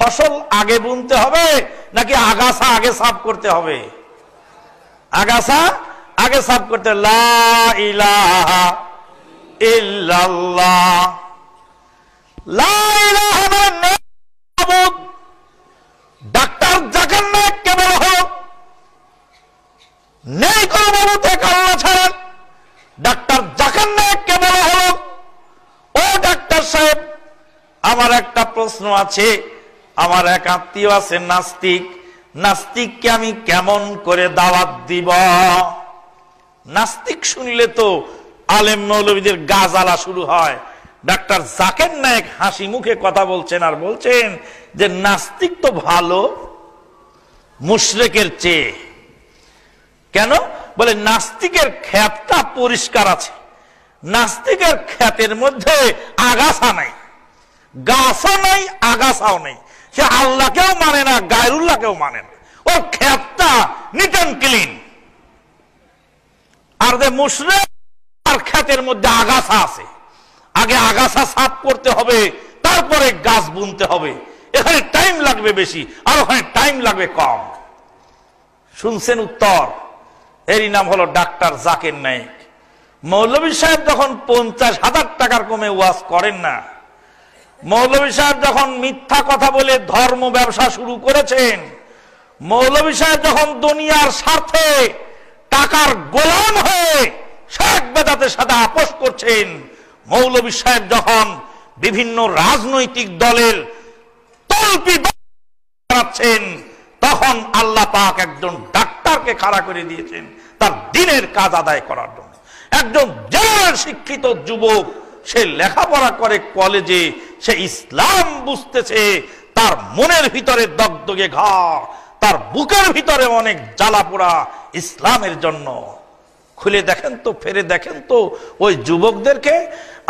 ফসল আগে বুনতে হবে নাকি আগাছা আগে সাফ করতে হবে? আগাছা আগে সাফ করতে। লা ইলাহা ইল্লাল্লাহ, লা ইলাহা মাবুদ। ডাক্তার জাকির নায়েক কেবল হোক, নেই কোন মাবুদ এক আল্লাহ ছাড়া। ডাক্তার জাকির নায়েক কেবল হোক। ও ডাক্তার সাহেব, আমার একটা প্রশ্ন আছে। আমার এক আত্মীয় আছে নাস্তিক, নাস্তিককে আমি কেমন করে দাওয়াত দিব? নাস্তিক শুনলে তো আলেম মৌলবীদের গা জ্বালা শুরু হয়। ডাক্তার জাকির নায়েক হাসি মুখে কথা বলছেন আর বলছেন যে নাস্তিক তো ভালো মুশরিকের চেয়ে। কেন? বলে নাস্তিকের ক্ষেতটা পরিষ্কার আছে, নাস্তিকের ক্ষেতের মধ্যে আগাছা নাই, গাছও নাই, আগাছাও নেই। সে আল্লাহকেও মানে না, গায়রুল্লাহকেও মানে না, ওর ক্ষেতটা নিট অ্যান্ড ক্লিন। আর যে মুশরিক, আর ক্ষেতের মধ্যে আগাছা আছে, আগে আগাছা সাফ করতে হবে, তারপরে গাছ বুনতে হবে। এখানে টাইম লাগবে বেশি, আর ওখানে টাইম লাগবে কম। শুনছেন উত্তর? এরই নাম হলো ডাক্তার জাকির নায়েক। মৌলভী সাহেব যখন 50,000 টাকার কমে ওয়াজ করেন না, মৌলভী সাহেব যখন মিথ্যা কথা বলে ধর্ম ব্যবসা শুরু করেছেন, মৌলভী সাহেব যখন দুনিয়ার স্বার্থে টাকার গোলাম হয়ে শেখ বেদাতের সাথে আপোষ করছেন, মৌলভী সাহেব যখন বিভিন্ন রাজনৈতিক দলের তলপি বানাচ্ছেন, তখন আল্লাহ পাক একজন ডাক্তারকে খাড়া করে দিয়েছেন তার দিনের কাজ আদায় করার জন্য। একজন জেনারেল শিক্ষিত যুবক, সে লেখাপড়া করে কলেজে, সে ইসলাম বুঝতেছে, তার মনের ভিতরে দগদগে ঘা, তার বুকের ভিতরে অনেক জ্বালা পোড়া ইসলামের জন্য। খুলে দেখেন তো, ফেরে দেখেন তো ওই যুবকদেরকে।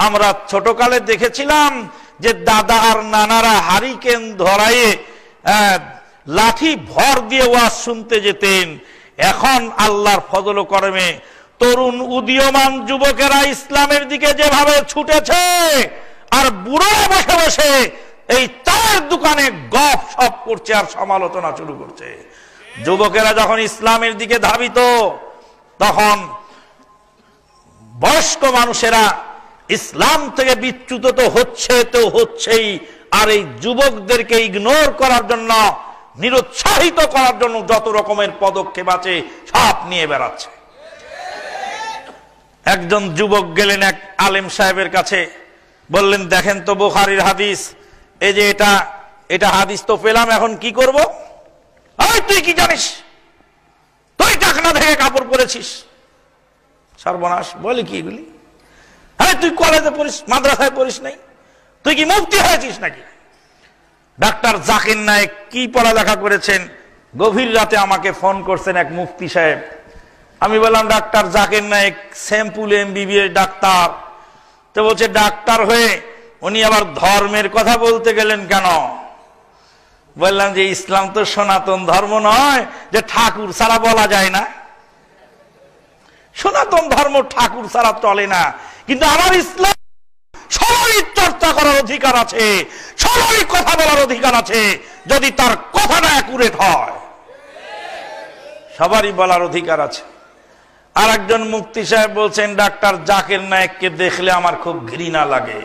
আমরা ছোটকালে দেখেছিলাম যে দাদা আর নানারা হারিকেন ধরায়ে লাঠি ভর দিয়ে ওয়াজ শুনতে যেতেন। এখন আল্লাহর ফজল ও করমে তরুণ উদীয়মান যুবকেরা ইসলামের দিকে যেভাবে ছুটেছে, আর বুড়ো বসে বসে এই চায়ের দোকানে গপ সপ করছে আর সমালোচনা শুরু করছে। যুবকেরা যখন ইসলামের দিকে ধাবিত, তখন বয়স্ক মানুষেরা ইসলাম থেকে বিচ্যুত তো হচ্ছেই, আর এই যুবকদেরকে ইগনোর করার জন্য, নিরুৎসাহিত করার জন্য যত রকমের পদক্ষেপ আছে সব নিয়ে বেড়াচ্ছে। একজন যুবক গেলেন এক আলেম সাহেবের কাছে, বললেন দেখেন তো বুখারীর হাদিস, এই যে এটা হাদিস তো পেলাম, এখন কি করব? তুই কি জানিস? তুই টাকনা থেকে কাপড় পরেছিস। সর্বনাশ, বলি কি এগুলি? তুই কলেজে পড়িস, মাদ্রাসায় পড়িস নাই? তুই কি মুফতি হয়েছিস নাকি? ডাক্তার জাকির নায়েক কি পড়ালেখা করেছেন? গভীর রাতে আমাকে ফোন করছেন এক মুফতি সাহেব। আমি বললাম doctor Zakir Naik sample MBBS doctor. তো বলছে ডাক্তার হয়ে উনি আবার ধর্মের কথা বলতে গেলেন কেন? বললাম যে ইসলাম তো সনাতন ধর্ম নয় যে ঠাকুর ছাড়া বলা যায় না। সনাতন ধর্ম ঠাকুর ছাড়া চলে না, কিন্তু আমার ইসলাম সবাই চর্চা করার অধিকার আছে, সবাই কথা বলার অধিকার আছে, যদি তার কথাটা অ্যাকুরেট হয়। সবারই বলার অধিকার আছে। আর একজন মুফতি সাহেব বলছেন ডাক্তার জাকির নায়েককে দেখলে আমার খুব ঘৃণা লাগে।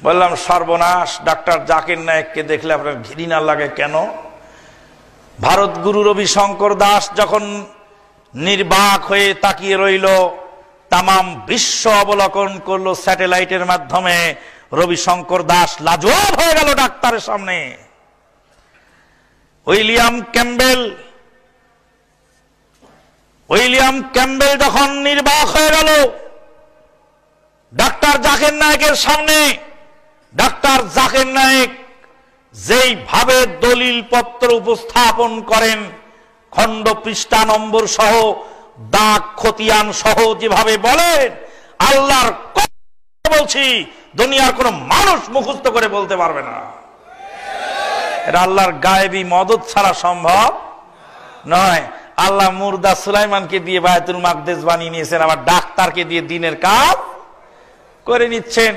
বললাম সর্বনাশ, ডাক্তার জাকির নায়েককে দেখলে আপনার ঘৃণা লাগে কেন? ভারত গুরু রবি শঙ্কর দাস যখন নির্বাক হয়ে তাকিয়ে রইল, তামাম বিশ্ব অবলোকন করলো স্যাটেলাইটের মাধ্যমে, রবি শঙ্কর দাস লাজবাব হয়ে গেল ডাক্তারের সামনে। উইলিয়াম ক্যাম্বেল যখন নির্বাক হয়ে গেল ডাক্তার জাকির নায়েকের সামনে, ডাক্তার জাকির নায়েক যেইভাবে দলিল পত্র উপস্থাপন করেন, খণ্ড পৃষ্ঠা নম্বর সহ, দাগ খতিয়ান সহ যেভাবে বলেন, আল্লাহর কথা বলছি, দুনিয়ার কোন মানুষ মুখস্থ করে বলতে পারবে না। এটা আল্লাহর গায়েবী মদদ ছাড়া সম্ভব নয়। আল্লাহ মুর্দা সুলাইমানকে দিয়ে বায়তুল মাকদেস বানিয়ে নিয়েছেন, আবার ডাক্তারকে দিয়ে দিনের কাজ করে নিচ্ছেন।